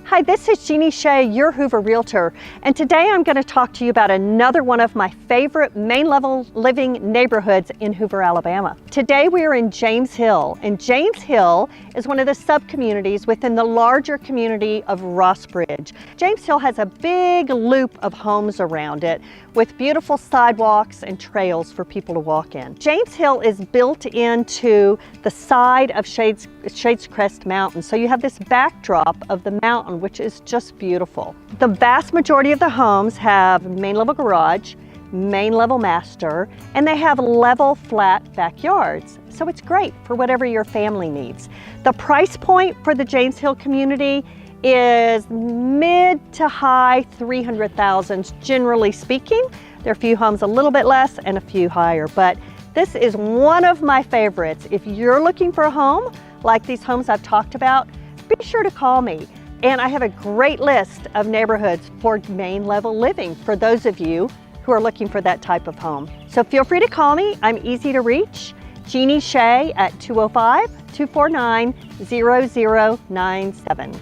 Hi, this is Jeanie Shea, your Hoover Realtor, and today I'm going to talk to you about another one of my favorite main level living neighborhoods in Hoover, Alabama. Today we are in James Hill, and James Hill is one of the sub-communities within the larger community of Rossbridge. James Hill has a big loop of homes around it with beautiful sidewalks and trails for people to walk in. James Hill is built into the side of Shades Crest Mountain, so you have this backdrop of the mountain, which is just beautiful. The vast majority of the homes have main level garage, main level master, and they have level flat backyards. So it's great for whatever your family needs. The price point for the James Hill community is mid to high 300,000s, generally speaking. There are a few homes a little bit less and a few higher, but this is one of my favorites. If you're looking for a home like these homes I've talked about, be sure to call me. And I have a great list of neighborhoods for main level living for those of you who are looking for that type of home. So feel free to call me. I'm easy to reach. Jeanie Shea at 205-249-0097.